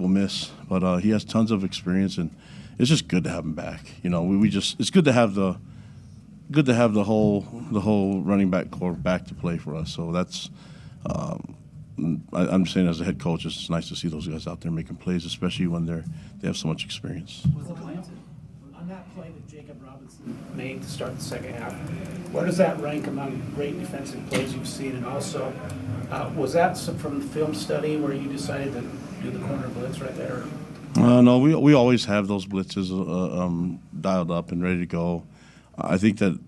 people miss. But he has tons of experience, and it's just good to have him back. You know, we just it's good to have the whole running back core back to play for us. So that's I'm saying as a head coach, it's nice to see those guys out there making plays, especially when they have so much experience. On that play that Jacob Robinson made to start the second half, where does that rank among great defensive plays you've seen? And also, was that from the film study where you decided to do the corner blitz right there? No, we always have those blitzes dialed up and ready to go. I think that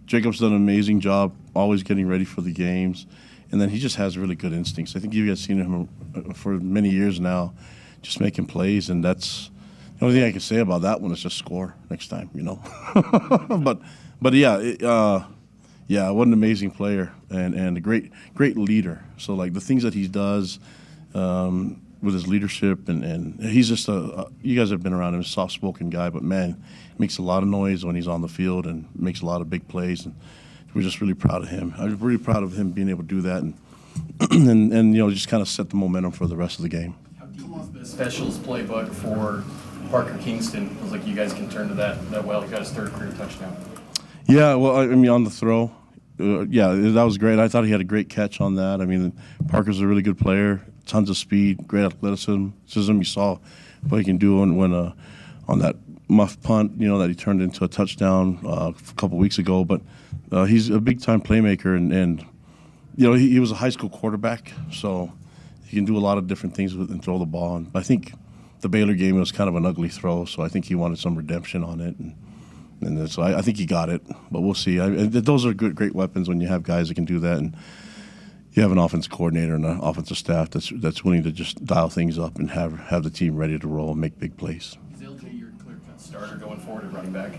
Jacob's done an amazing job always getting ready for the games, and then he just has really good instincts. I think you guys seen him for many years now, just making plays, and that's the only thing I can say about that one is just score next time, you know. but yeah, what an amazing player and a great leader. So like the things that he does with his leadership and he's just you guys have been around him, a soft-spoken guy, but man, makes a lot of noise when he's on the field and makes a lot of big plays, and we're just really proud of him. I'm really proud of him being able to do that and and you know, just kind of set the momentum for the rest of the game. How deep is the specials playbook for Parker Kingston? It was like you guys can turn to that well. He got his third career touchdown. Yeah, well, I mean, on the throw, that was great. I thought he had a great catch on that. I mean, Parker's a really good player, tons of speed, great athleticism. You saw what he can do when on that muff punt, you know, that he turned into a touchdown a couple weeks ago. But he's a big-time playmaker, and you know, he was a high school quarterback, so he can do a lot of different things and throw the ball. And I think the Baylor game was kind of an ugly throw, so I think he wanted some redemption on it. And so I think he got it, but we'll see. Those are great weapons when you have guys that can do that, and you have an offensive coordinator and an offensive staff that's willing to just dial things up and have the team ready to roll and make big plays. Is LJ your clear-cut starter going forward at running back?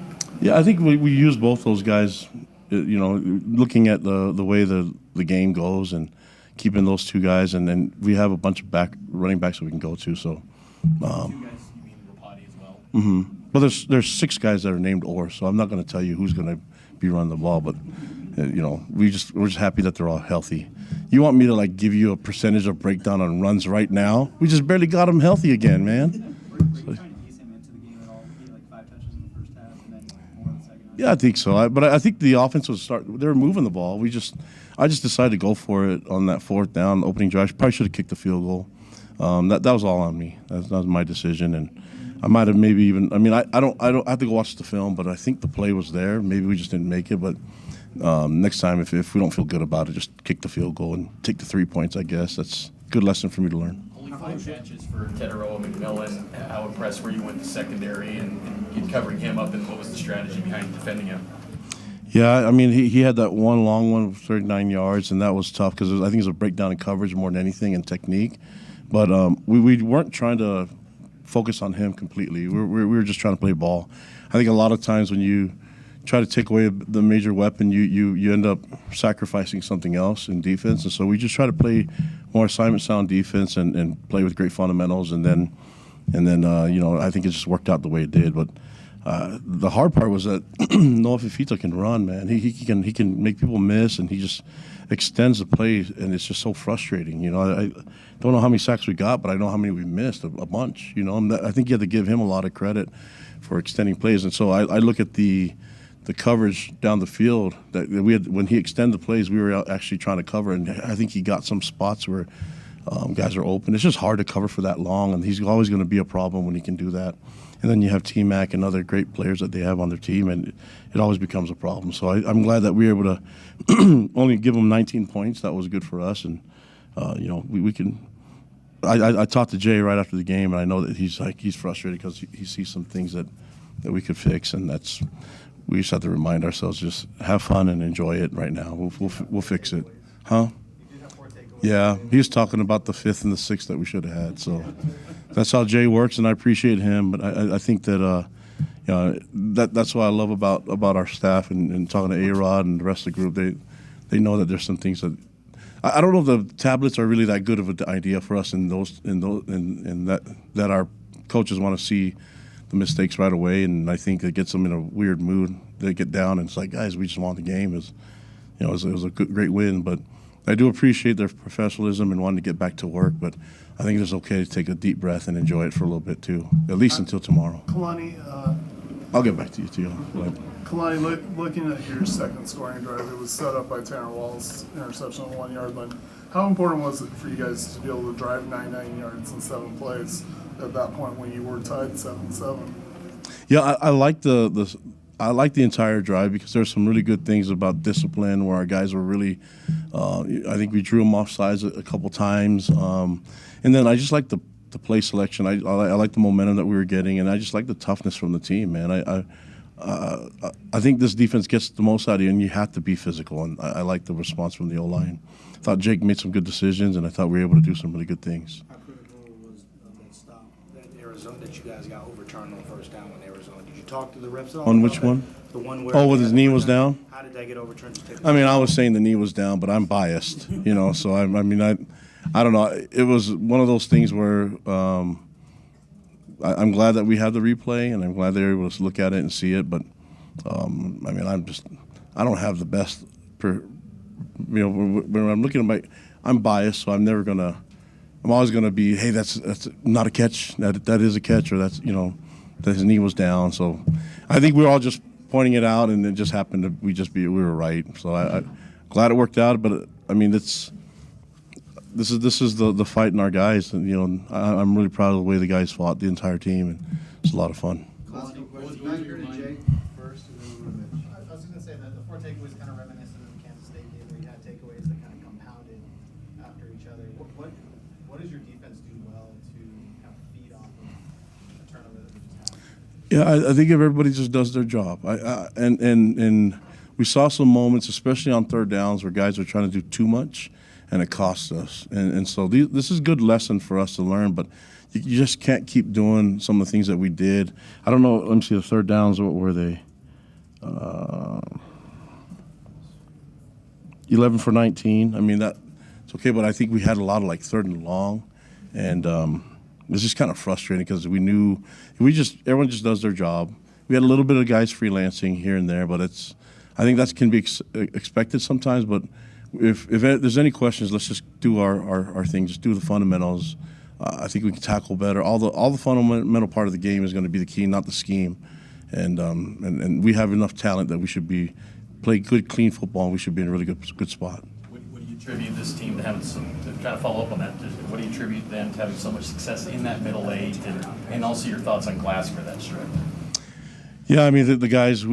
Yeah, I think we use both those guys. You know, looking at the way the game goes and keeping those two guys, and then we have a bunch of running backs that we can go to. So, two guys, you mean Rapati as well? Mm-hmm. Well, there's 6 guys that are named Orr, so I'm not going to tell you who's going to be running the ball, but you know, we're just happy that they're all healthy. You want me to like give you a percentage of breakdown on runs right now? We just barely got him healthy again, man. Were you trying to ease him into the game at all? He had like 5 touches in the first half and then more in the second half? Yeah, I think so. But I think the offense was they were moving the ball. I just decided to go for it on that 4th down, opening drive. Probably should have kicked the field goal. That was all on me. That was my decision, and I might have maybe even. I mean, I don't have to go watch the film, but I think the play was there. Maybe we just didn't make it. But next time, if we don't feel good about it, just kick the field goal and take the 3 points. I guess that's a good lesson for me to learn. Only 5 catches for Teteroa McMillan. How impressed were you with the secondary and covering him up, and what was the strategy behind defending him? Yeah, I mean, he had that one long one of 39 yards, and that was tough because I think it was a breakdown in coverage more than anything and technique. But we weren't trying to focus on him completely. We were just trying to play ball. I think a lot of times when you try to take away the major weapon, you end up sacrificing something else in defense. And so we just try to play more assignment sound defense and play with great fundamentals. And then you know, I think it just worked out the way it did. But the hard part was that Noah Fifita can run, man. He can make people miss, and he just extends the play, and it's just so frustrating. You know, I don't know how many sacks we got, but I know how many we missed, a bunch. You know, and I think you have to give him a lot of credit for extending plays. And so I look at the coverage down the field that we had when he extended the plays. We were actually trying to cover, and I think he got some spots where guys are open. It's just hard to cover for that long, and he's always going to be a problem when he can do that. And then you have T-Mac and other great players that they have on their team, and it always becomes a problem. So I'm glad that we were able to only give them 19 points. That was good for us, and you know, we can. I talked to Jay right after the game, and I know that he's frustrated because he sees some things that we could fix, and we just have to remind ourselves, just have fun and enjoy it right now. We'll fix it, huh? Yeah, he was talking about the 5th and the 6th that we should have had. So that's how Jay works, and I appreciate him. But I think that you know, that's what I love about our staff and talking to A-Rod and the rest of the group. They know that there's some things that I don't know if the tablets are really that good of an idea for us in that our coaches want to see the mistakes right away, and I think it gets them in a weird mood. They get down and it's like, guys, we just want the game. You know, it was a great win, but I do appreciate their professionalism and wanting to get back to work, but I think it's okay to take a deep breath and enjoy it for a little bit too, at least until tomorrow. Kalani, I'll get back to you too. Kalani, looking at your second scoring drive, it was set up by Tanner Wall's interception on the 1 yard line. How important was it for you guys to be able to drive 99 yards in 7 plays at that point when you were tied 7-7? Yeah, I like I like the entire drive because there's some really good things about discipline where our guys were really. I think we drew them off sides a couple times, and then I just like the play selection. I like the momentum that we were getting, and I just like the toughness from the team, man. I think this defense gets the most out of you, and you have to be physical. And I like the response from the O-line. I thought Jake made some good decisions, and I thought we were able to do some really good things. How critical was that stop that Arizona that you guys got overturned on the first down in Arizona? Did you talk to the reps at all? On about which that? one? The one where. Oh, with his knee was down? How did that get overturned? I mean, I was saying the knee was down, but I'm biased, you know. So I mean, I don't know. It was one of those things where I'm glad that we have the replay, and I'm glad they're able to look at it and see it. But I mean, I don't have the best. When I'm looking at I'm biased, so I'm always gonna be, hey, that's not a catch. That is a catch, or that's that his knee was down. So I think we were all just pointing it out, and it just happened to we were right. So I'm glad it worked out. But I mean, this is the fight in our guys, and I'm really proud of the way the guys fought, the entire team, and it's a lot of fun. Was back here to Jake first, and then we'll go to Mitch. I was just gonna say that the 4 takeaways kind of reminiscent of the Kansas State game, where you had takeaways that kind of compounded after each other. What does your defense do well to kind of feed off of a turnover that just happened? Yeah, I think if everybody just does their job, and we saw some moments, especially on third downs, where guys are trying to do too much, and it costs us. And so this is a good lesson for us to learn, but you just can't keep doing some of the things that we did. I don't know. Let me see the third downs. What were they? 11 for 19. I mean, it's okay, but I think we had a lot of third and long, and it's just kind of frustrating because we knew everyone just does their job. We had a little bit of guys freelancing here and there, but I think that can be expected sometimes. But if there's any questions, let's just do our thing. Just do the fundamentals. I think we can tackle better. All the fundamental part of the game is going to be the key, not the scheme. And we have enough talent that we should play good, clean football, and we should be in a really good spot. What do you attribute this team to having to kind of follow up on that? What do you attribute them to having so much success in that middle eight, and also your thoughts on Glasgow that stretch? Yeah, I mean the guys,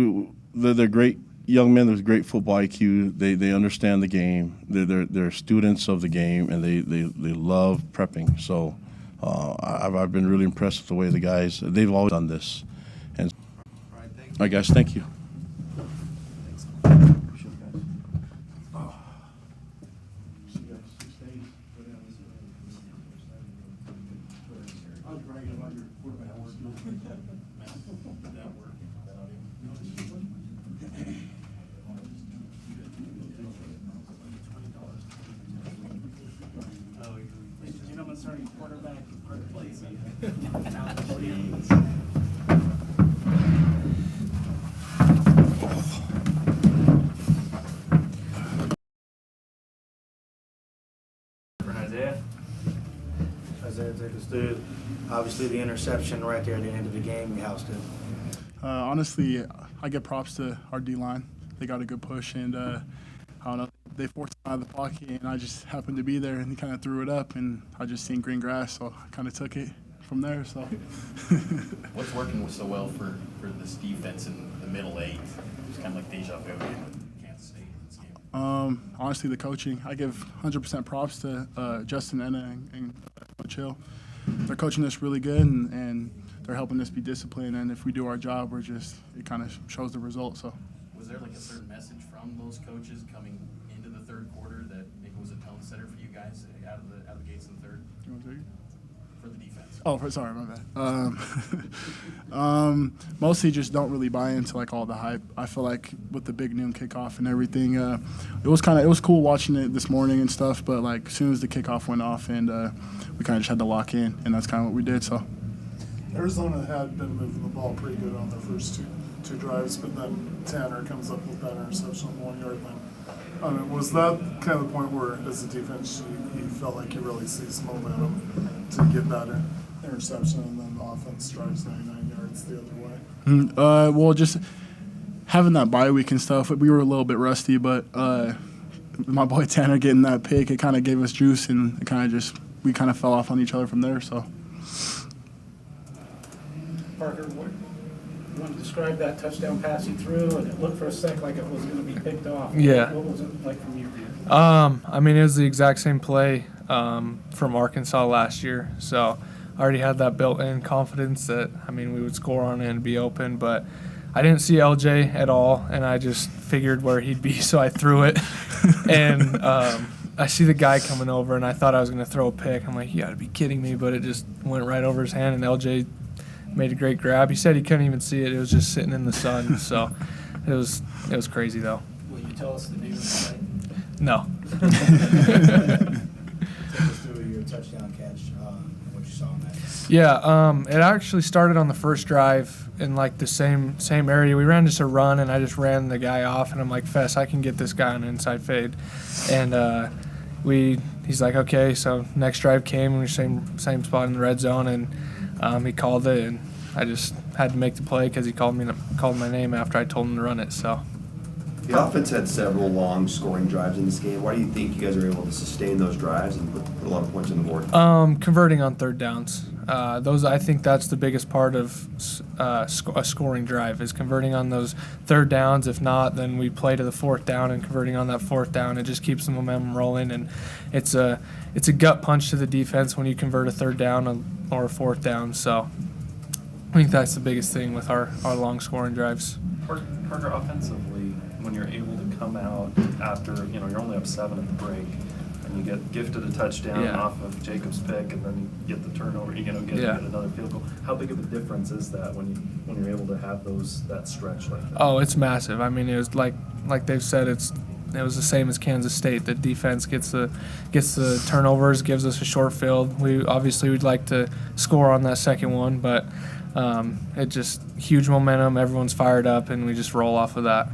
they're great young men with great football IQ. They understand the game. They're students of the game, and they love prepping. So I've been really impressed with the way the guys. They've always done this. And all right, guys, thank you. Ladies and gentlemen, starting quarterback, Art Blakey. Isaiah, take us through. Obviously, the interception right there at the end of the game, you housed it. Honestly, I give props to our D-line. They got a good push, and I don't know, they forced it out of the pocket, and I just happened to be there, and he kind of threw it up, and I just seen green grass, so I kind of took it from there. So, What's working so well for this defense in the middle eight? It's kind of like deja vu with Kansas State in this game. Honestly, the coaching, I give 100% props to Justin Enna and Coach Hill. They're coaching us really good, and they're helping us be disciplined. And if we do our job, it kind of shows the result. So, was there like a certain message from those coaches coming into the third quarter that maybe was a tone setter for you guys out of the gates in the third you want to take it? for the defense? Oh, sorry, my bad. Mostly just don't really buy into all the hype. I feel like with the big noon kickoff and everything, it was cool watching it this morning and stuff. But as soon as the kickoff went off, and we kind of just had to lock in, and that's kind of what we did. So Arizona had been moving the ball pretty good on their first two drives, but then Tanner comes up with that interception on the 1 yard line. I mean, was that kind of the point where, as a defense, you felt like you really see some momentum to get that interception, and then the offense drives 99 yards the other way? Well, just having that bye week and stuff, we were a little bit rusty, but my boy Tanner getting that pick, it kind of gave us juice, and it kind of just we kind of fell off on each other from there. So, Parker, you want to describe that touchdown pass he threw, and it looked for a sec like it was going to be picked off. Yeah. What was it like from your view? I mean, it was the exact same play from Arkansas last year. So I already had that built-in confidence that, I mean, we would score on it and be open. But I didn't see LJ at all, and I just figured where he'd be, so I threw it. And I see the guy coming over, and I thought I was going to throw a pick. I'm like, you got to be kidding me. But it just went right over his hand, and LJ made a great grab. He said he couldn't even see it. It was just sitting in the sun. So it was crazy, though. Will you tell us the name of the play? No. Take us through your touchdown catch, what you saw on that. Yeah, it actually started on the first drive in like the same area. We ran just a run, and I just ran the guy off, and I'm like, Fess, I can get this guy on an inside fade. And he's like, okay. So next drive came, and we were same spot in the red zone, and he called it, and I just had to make the play because he called my name after I told him to run it. So. The offense had several long scoring drives in this game. Why do you think you guys are able to sustain those drives and put a lot of points on the board? Converting on third downs. I think that's the biggest part of a scoring drive is converting on those third downs. If not, then we play to the fourth down, and converting on that fourth down, it just keeps the momentum rolling. And it's a gut punch to the defense when you convert a third down or a fourth down. So I think that's the biggest thing with our long scoring drives. Parker, offensively, when you're able to come out after, you're only up 7 at the break, and you get gifted a touchdown off of Jacob's pick, and then you get the turnover, get another field goal. How big of a difference is that when you're able to have that stretch like that? Oh, it's massive. I mean, it was like they've said, it was the same as Kansas State. The defense gets the turnovers, gives us a short field. We'd like to score on that second one, but it just huge momentum. Everyone's fired up, and we just roll off of that.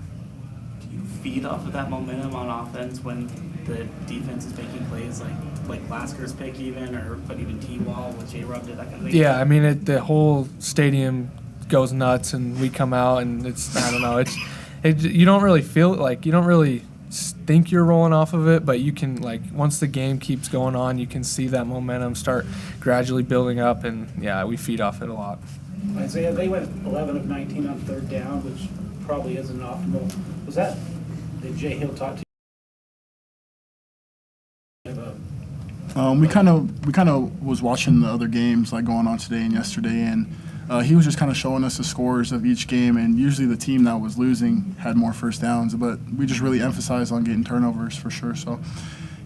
Feed off of that momentum on offense when the defense is making plays like Lasker's pick even T-Wall with J-Rub did that kind of thing? Yeah, I mean, the whole stadium goes nuts, and we come out, and I don't know, you don't really feel it, like you don't really think you're rolling off of it, but you can, like, once the game keeps going on, you can see that momentum start gradually building up, and yeah, we feed off it a lot. Isaiah, they went 11 of 19 on third down, which probably isn't optimal. Did Jay Hill talk to you? We kind of was watching the other games like going on today and yesterday, and he was just kind of showing us the scores of each game. And usually the team that was losing had more first downs, but we just really emphasized on getting turnovers for sure. So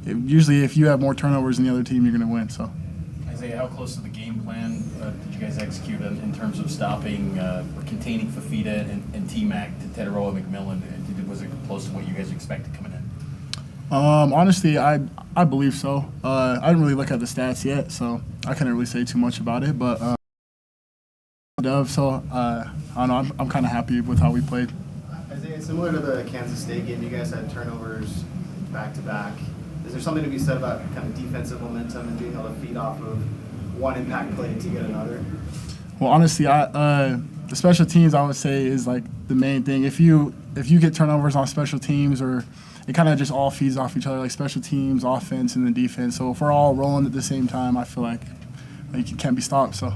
usually if you have more turnovers than the other team, you're going to win. So. Isaiah, how close to the game plan did you guys execute in terms of stopping or containing Fafita and T-Mac to Tetaroa McMillan? Was it close to what you guys expected coming in? Honestly, I believe so. I didn't really look at the stats yet, so I couldn't really say too much about it. But I don't know. I'm kind of happy with how we played. Isaiah, similar to the Kansas State game, you guys had turnovers back to back. Is there something to be said about kind of defensive momentum and being able to feed off of one impact play to get another? Well, honestly, the special teams I would say is like the main thing. If you get turnovers on special teams, or it kind of just all feeds off each other, like special teams, offense, and then defense. So if we're all rolling at the same time, I feel like you can't be stopped. So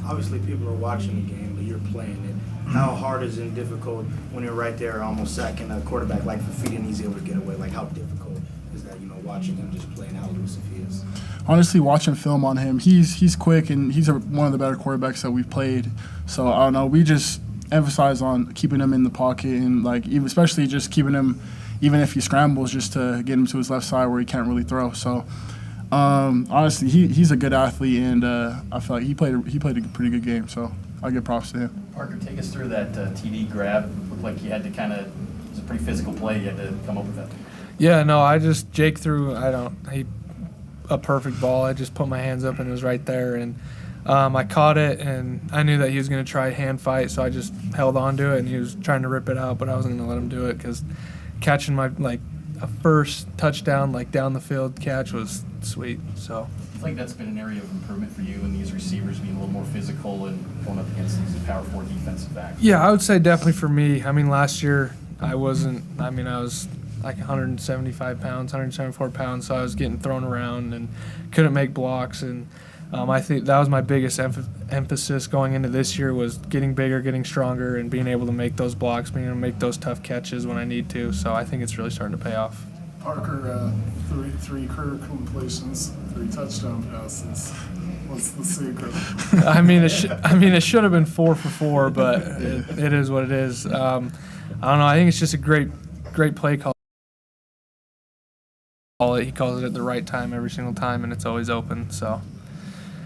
Obviously, people are watching the game, but you're playing it. How hard is it difficult when you're right there, almost sacking a quarterback like Fafita and he's able to get away? Like, how difficult is that? Watching him just playing how elusive he is. Honestly, watching film on him, he's quick, and he's one of the better quarterbacks that we've played. So I don't know. We just emphasize on keeping him in the pocket, and especially just keeping him, even if he scrambles, just to get him to his left side where he can't really throw. So honestly, he's a good athlete, and I feel like he played a pretty good game. So I give props to him. Parker, take us through that TD grab. It looked like you had to it was a pretty physical play. You had to come up with that. Yeah, no, Jake threw a perfect ball. I just put my hands up, and it was right there, and I caught it, and I knew that he was going to try hand fight, so I just held on to it, and he was trying to rip it out, but I wasn't going to let him do it because catching a first touchdown, like down the field catch was sweet. So I feel like that's been an area of improvement for you and these receivers being a little more physical and going up against these power 4 defensive backs. yeah, I would say definitely for me. I mean, last year I was like 175 pounds, 174 pounds, so I was getting thrown around and couldn't make blocks. And I think that was my biggest emphasis going into this year was getting bigger, getting stronger, and being able to make those blocks, being able to make those tough catches when I need to. So I think it's really starting to pay off. Parker, three career completions, 3 touchdown passes. What's the secret? I mean, it should have been 4 for 4, but it is what it is. I don't know. I think it's just a great play call. He calls it at the right time every single time, and it's always open. So.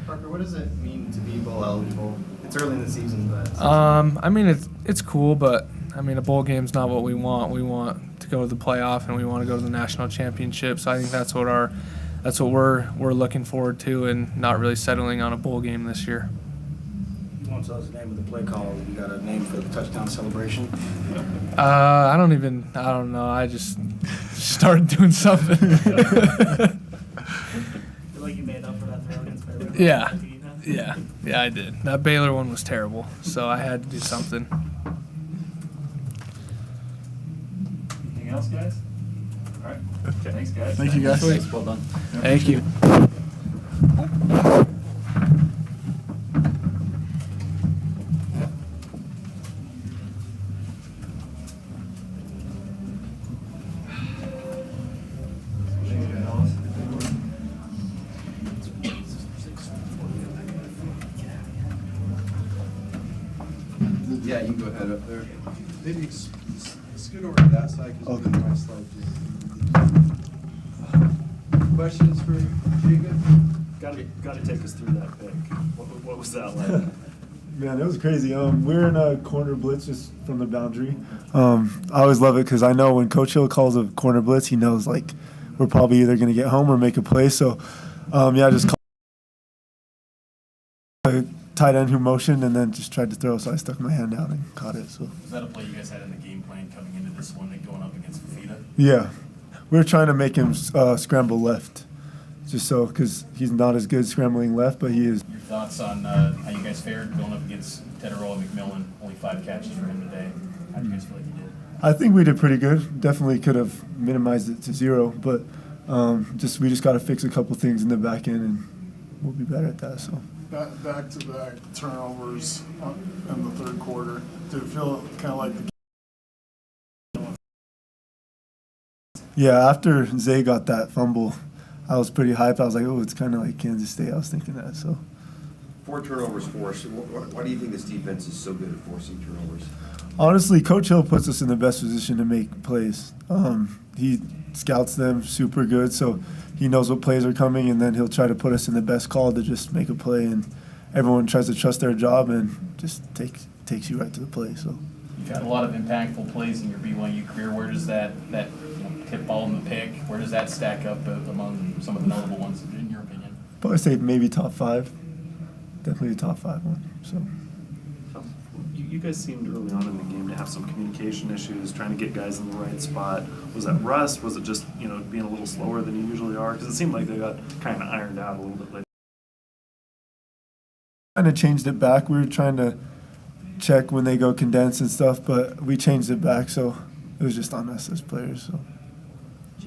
Parker, what does it mean to be bowl eligible? It's early in the season, but I mean, it's cool, but I mean, a bowl game's not what we want. We want to go to the playoff, and we want to go to the national championship. So I think that's what we're looking forward to, and not really settling on a bowl game this year. You won't tell us the name of the play call. You got a name for the touchdown celebration? I don't know. I just started doing something. Feel like you made up for that throw against Baylor? Yeah, I did. That Baylor one was terrible, so I had to do something. Anything else, guys? All right. Okay. Thanks, guys. Thank you, guys. Sweet. Well done. Thank you. Yeah, you can go ahead up there. Maybe scoot over to that side because we're my slide. Questions for Jacob? Got to take us through that pick. What was that like? Man, it was crazy. We're in a corner blitz just from the boundary. I always love it because I know when Coach Hill calls a corner blitz, he knows like we're probably either going to get home or make a play. So, just call a tight end who motioned and then just tried to throw. So I stuck my hand out and caught it. So Was that a play you guys had in the game plan coming into this one and going up against Fafita? yeah, we were trying to make him scramble left, just so because he's not as good scrambling left, but he is. Your thoughts on how you guys fared going up against Teteroa McMillan? Only 5 catches for him today. How do you guys feel like you did? I think we did pretty good. Definitely could have minimized it to 0, but we just got to fix a couple things in the back end, and we'll be better at that. So. Back-to-back turnovers in the third quarter. Did it feel kind of like the Yeah, after Zay got that fumble, I was pretty hyped. I was like, oh, it's kind of like Kansas State. I was thinking that. So 4 turnovers forced. Why do you think this defense is so good at forcing turnovers? honestly, Coach Hill puts us in the best position to make plays. He scouts them super good, so he knows what plays are coming, and then he'll try to put us in the best call to just make a play, and everyone tries to trust their job and just takes you right to the play. So You've had a lot of impactful plays in your BYU career. Where does that tip ball in the pick, where does that stack up among some of the notable ones, in your opinion? probably say maybe top 5. Definitely a top 5 one. So. You guys seemed early on in the game to have some communication issues, trying to get guys in the right spot. Was that rust? Was it just being a little slower than you usually are? Because it seemed like they got kind of ironed out a little bit later. Kind of changed it back. We were trying to check when they go condense and stuff, but we changed it back, so it was just on us as players. So.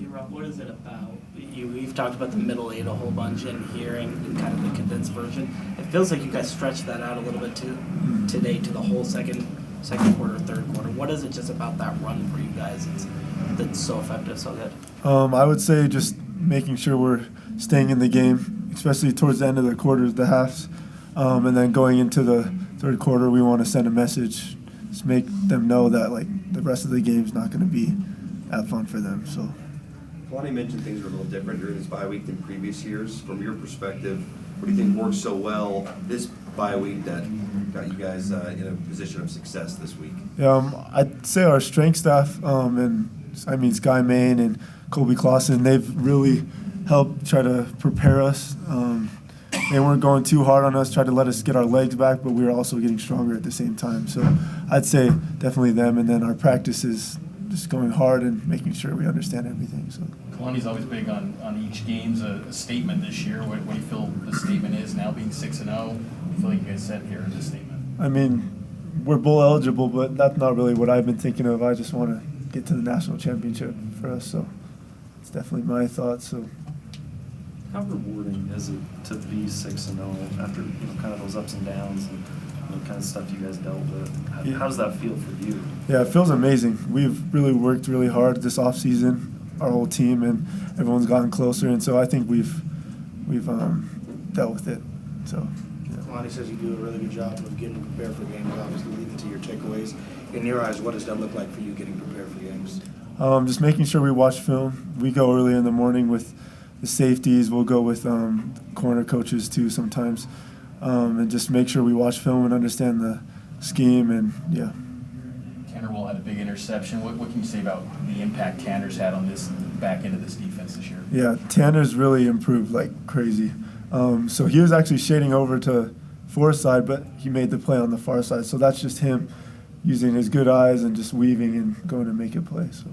Rob, what is it about? We've talked about the middle 8 a whole bunch in here and kind of the condensed version. It feels like you guys stretched that out a little bit too today to the whole second quarter, third quarter. What is it just about that run for you guys that's so effective, so good? I would say just making sure we're staying in the game, especially towards the end of the quarters, the halves, and then going into the third quarter, we want to send a message, just make them know that like the rest of the game's not going to be that fun for them. So. Kalani mentioned things were a little different during this bye week than previous years. From your perspective, what do you think worked so well this bye week that got you guys in a position of success this week? I'd say our strength staff, Sky Main and Colby Clausen, they've really helped try to prepare us. They weren't going too hard on us, tried to let us get our legs back, but we were also getting stronger at the same time. So I'd say definitely them, and then our practices just going hard and making sure we understand everything. So. Kalani's always big on each game's a statement this year. What do you feel the statement is now being 6-0? What do you feel like you guys said here in this statement? I mean, we're bowl eligible, but that's not really what I've been thinking of. I just want to get to the national championship for us, so it's definitely my thoughts. So. How rewarding is it to be 6-0 after kind of those ups and downs and kind of stuff you guys dealt with? How does that feel for you? Yeah, it feels amazing. We've really worked really hard this off season, our whole team, and everyone's gotten closer. And so I think we've dealt with it. So. Kalani says you do a really good job of getting prepared for games, obviously leading to your takeaways. In your eyes, what does that look like for you getting prepared for games? Just making sure we watch film. We go early in the morning with the safeties. We'll go with corner coaches too sometimes, and just make sure we watch film and understand the scheme. And yeah. Tanner had a big interception. What can you say about the impact Tanner's had on this back end of this defense this year? Yeah, Tanner's really improved like crazy. So he was actually shading over to Forrest's side, but he made the play on the far side. So that's just him using his good eyes and just weaving and going to make a play. So.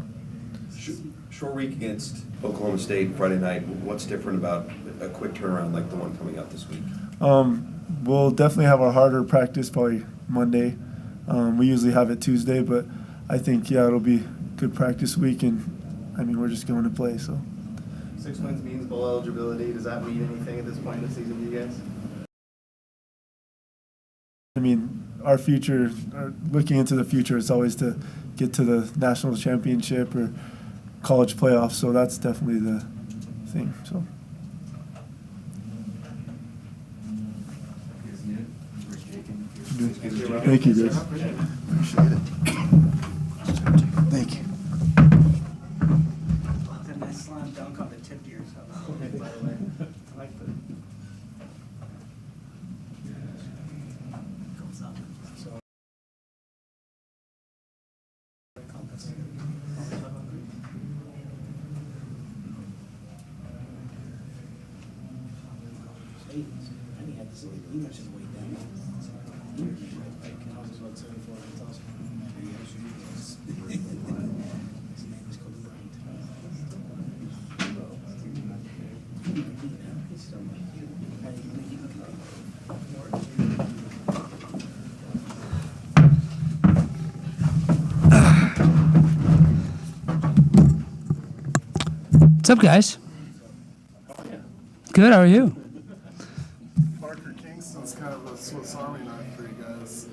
Short week against Oklahoma State Friday night. What's different about a quick turnaround like the one coming out this week? We'll definitely have our harder practice probably Monday. We usually have it Tuesday, but I think, it'll be good practice week, and, I mean, we're just going to play, so. 6 wins means bowl eligibility. Does that mean anything at this point in the season to you guys? I mean, our future, looking into the future, it's always to get to the national championship or college playoffs, so that's definitely the thing. So. Thank you, guys. Appreciate it. Thank you. That's a nice slam dunk on the tip to yourself. By the way, I like the. Goes up. So. And he had this he mentioned way down. What's up, guys? Good, how are you? Parker Kingston's kind of a Swiss Army knife for you guys.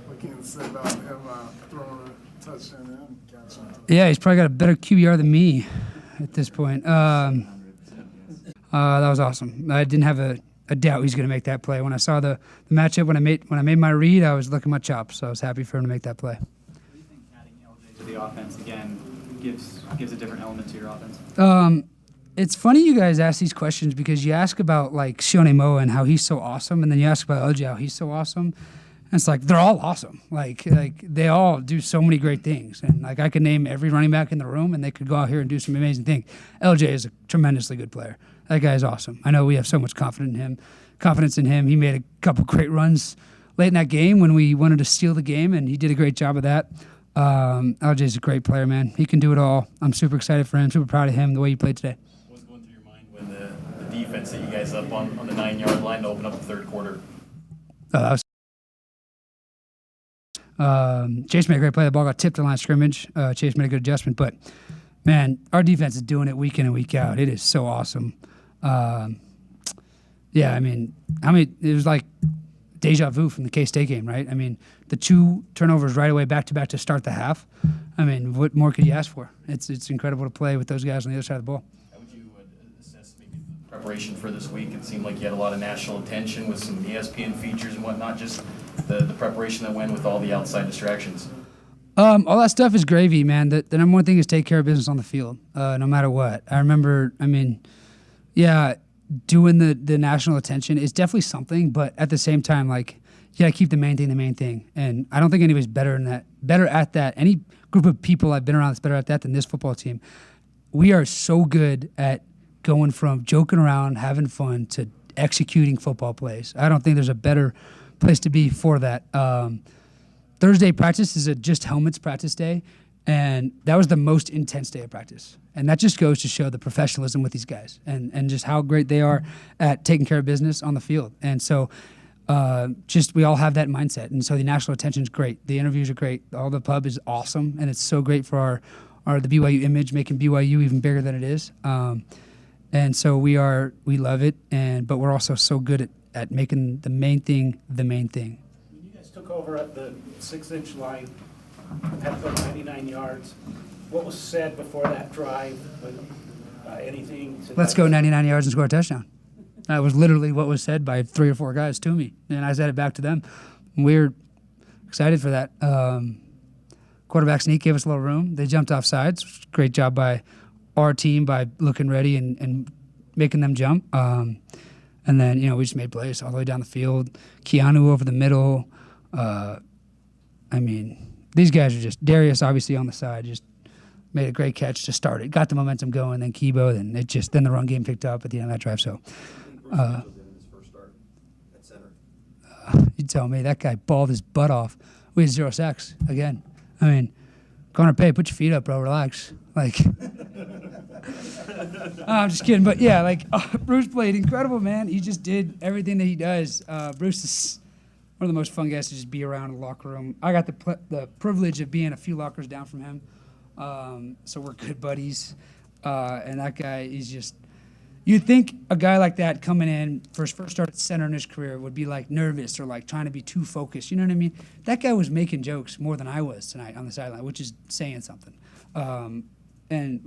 What can you say about him throwing a touchdown and catching it? Yeah, he's probably got a better QBR than me at this point. That was awesome. I didn't have a doubt he's going to make that play. When I saw the matchup, when I made my read, I was looking my chops, so I was happy for him to make that play. What do you think adding LJ to the offense again gives a different element to your offense? It's funny you guys ask these questions because you ask about like Shone Moa and how he's so awesome, and then you ask about LJ how he's so awesome. And it's like they're all awesome. Like they all do so many great things, and like I could name every running back in the room, and they could go out here and do some amazing things. LJ is a tremendously good player. That guy is awesome. I know we have so much confidence in him. He made a couple great runs late in that game when we wanted to steal the game, and he did a great job of that. LJ's a great player, man. He can do it all. I'm super excited for him, super proud of him, the way he played today. What was going through your mind when the defense that you guys up on the 9-yard line to open up the third quarter? That was Chase made a great play. The ball got tipped to the line of scrimmage. Chase made a good adjustment. But, man, our defense is doing it week in and week out. It is so awesome. Yeah, I mean, it was like deja vu from the K-State game, right? I mean, the 2 turnovers right away back-to-back to start the half. I mean, what more could you ask for? It's incredible to play with those guys on the other side of the ball. How would you assess maybe the preparation for this week? It seemed like you had a lot of national attention with some ESPN features and whatnot, just the preparation that went with all the outside distractions. All that stuff is gravy, man. The number one thing is take care of business on the field, no matter what. I remember, doing the national attention is definitely something, but at the same time, like, you gotta keep the main thing. And I don't think anybody's better at that. Any group of people I've been around that's better at that than this football team. We are so good at going from joking around, having fun, to executing football plays. I don't think there's a better place to be for that. Thursday practice is a just helmets practice day, And that was the most intense day of practice. And that just goes to show the professionalism with these guys and just how great they are at taking care of business on the field. And so just we all have that mindset. And so the national attention is great. The interviews are great. All the pub is awesome. And it's so great for the BYU image, making BYU even bigger than it is. And so we love it. But we're also so good at making the main thing the main thing. When you guys took over at the 6-inch line, had to go 99 yards. What was said before that drive? Anything? Let's go 99 yards and score a touchdown. That was literally what was said by 3 or 4 guys to me, and I said it back to them. We're excited for that. Quarterback sneak gave us a little room. They jumped off sides. Great job by our team by looking ready and making them jump. And then, we just made plays all the way down the field. Keanu over the middle. These guys are just, Darius obviously on the side, just made a great catch to start it. Got the momentum going, then Kibo, then the run game picked up at the end of that drive. So, his first start at center. You tell me, that guy balled his butt off. We had 0 sacks again. Connor Pay, put your feet up, bro. Relax. I'm just kidding. But yeah, Bruce played incredible, man. He just did everything that he does. Bruce is one of the most fun guys to just be around in the locker room. I got the privilege of being a few lockers down from him. So we're good buddies. And that guy is just, you'd think a guy like that coming in for his first start at center in his career would be nervous or trying to be too focused. You know what I mean? That guy was making jokes more than I was tonight on the sideline, which is saying something. And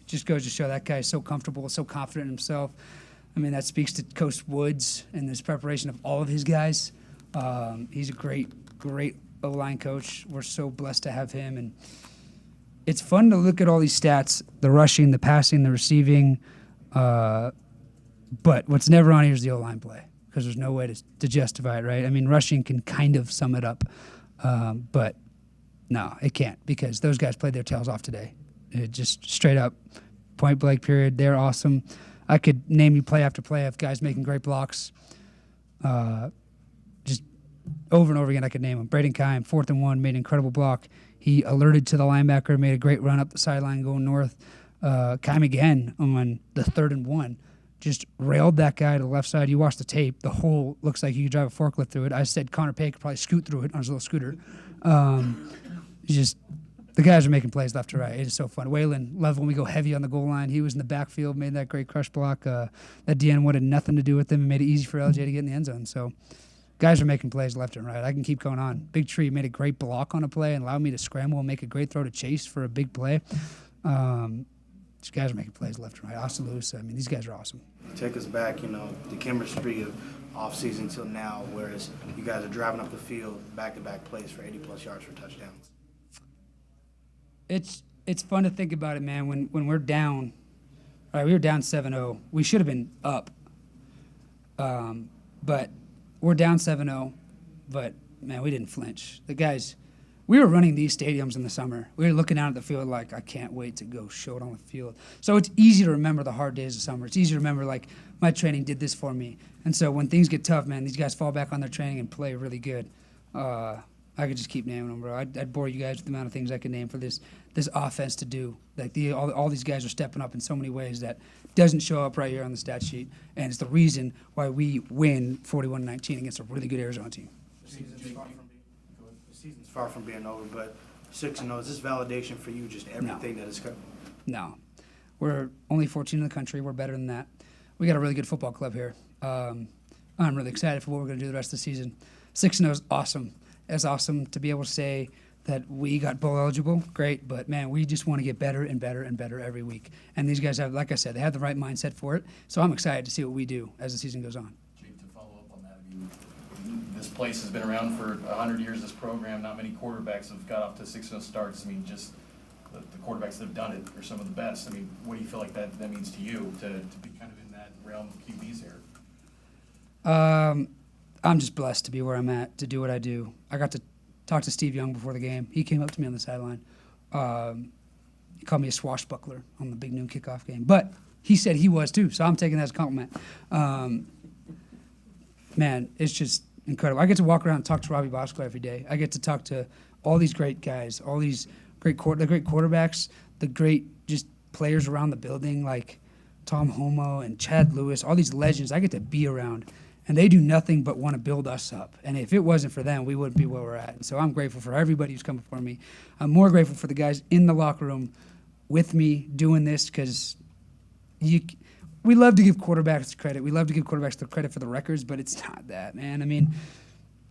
just goes to show that guy is so comfortable, so confident in himself. That speaks to Coach Woods and his preparation of all of his guys. He's a great O-line coach. We're so blessed to have him. And it's fun to look at all these stats, the rushing, the passing, the receiving. But what's never on here is the O-line play because there's no way to justify it, right? Rushing can kind of sum it up. But no, it can't because those guys played their tails off today. It just straight up, point blank period. They're awesome. I could name you play after play of guys making great blocks. Just over and over again, I could name them. Braden Kime, 4th and 1, made an incredible block. He alerted to the linebacker, made a great run up the sideline going north. Kime again on the 3rd and 1, just railed that guy to the left side. You watch the tape, the hole looks like you could drive a forklift through it. I said Connor Pay could probably scoot through it on his little scooter. The guys are making plays left to right. It is so fun. Waylon Love, when we go heavy on the goal line, he was in the backfield, made that great crush block. That DN wanted nothing to do with him and made it easy for LJ to get in the end zone. So guys are making plays left and right. I can keep going on. Big Tree made a great block on a play and allowed me to scramble and make a great throw to Chase for a big play. These guys are making plays left and right. Osalusa, these guys are awesome. Take us back, the chemistry of off-season till now, whereas you guys are driving up the field, back-to-back plays for 80-plus yards for touchdowns. It's fun to think about it, man. When we're down, right? We were down 7-0. We should have been up, but we're down 7-0. But man, we didn't flinch. The guys, we were running these stadiums in the summer. We were looking out at the field I can't wait to go show it on the field. So it's easy to remember the hard days of summer. It's easy to remember my training did this for me. And so when things get tough, man, these guys fall back on their training and play really good. I could just keep naming them, bro. I'd bore you guys with the amount of things I could name for this offense to do. All these guys are stepping up in so many ways that doesn't show up right here on the stat sheet, and it's the reason why we win 41-19 against a really good Arizona team. The season's far from being over, but 6-0, is this validation for you, just everything that has come? No. We're only 14 in the country. We're better than that. We got a really good football club here. I'm really excited for what we're going to do the rest of the season. 6-0 is awesome. It's awesome to be able to say that we got bowl eligible. Great, but man, we just want to get better and better and better every week. And these guys have, like I said, they have the right mindset for it. So I'm excited to see what we do as the season goes on. Jake, to follow up on that, this place has been around for 100 years, this program. Not many quarterbacks have got off to 6-0 starts. just the quarterbacks that have done it are some of the best. What do you feel like that means to you to be kind of in that realm of QBs here? I'm just blessed to be where I'm at, to do what I do. I got to talk to Steve Young before the game. He came up to me on the sideline. He called me a swashbuckler on the big noon kickoff game. But he said he was too, so I'm taking that as a compliment. Man, it's just incredible. I get to walk around and talk to Robbie Bosco every day. I get to talk to all these great guys, all these the great quarterbacks, the great just players around the building like Tom Homo and Chad Lewis, all these legends I get to be around, and they do nothing but want to build us up. And if it wasn't for them, we wouldn't be where we're at. And so I'm grateful for everybody who's come before me. I'm more grateful for the guys in the locker room with me doing this, because we love to give quarterbacks credit. We love to give quarterbacks the credit for the records, but it's not that, man. I mean,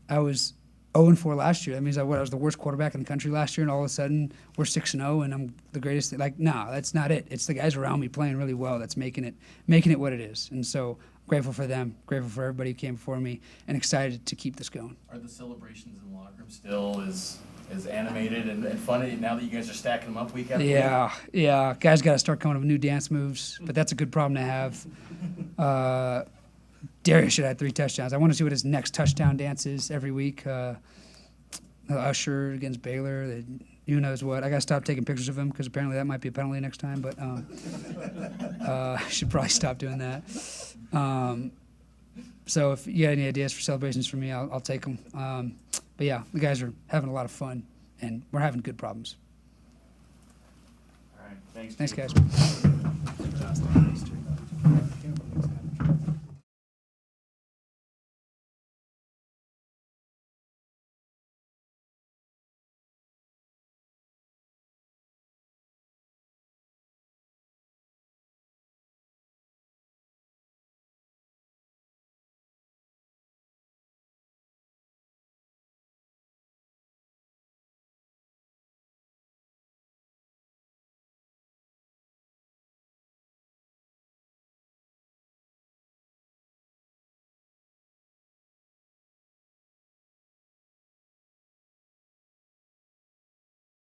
I was 0-4 last year. That means I was the worst quarterback in the country last year, and all of a sudden we're 6-0, and I'm the greatest. Like, no, that's not it. It's the guys around me playing really well that's making it what it is. And so I'm grateful for them, grateful for everybody who came before me, and excited to keep this going. Are the celebrations in the locker room still as animated and fun now that you guys are stacking them up week after week? Yeah. Guys got to start coming up with new dance moves, but that's a good problem to have. Darius should have 3 touchdowns. I want to see what his next touchdown dance is every week. Usher against Baylor, who knows what. I got to stop taking pictures of him because apparently that might be a penalty next time, but I should probably stop doing that. So if you got any ideas for celebrations for me, I'll take them. But yeah, the guys are having a lot of fun, and we're having good problems. All right, thanks. Thanks, guys. Fantastic. Thanks, Jake.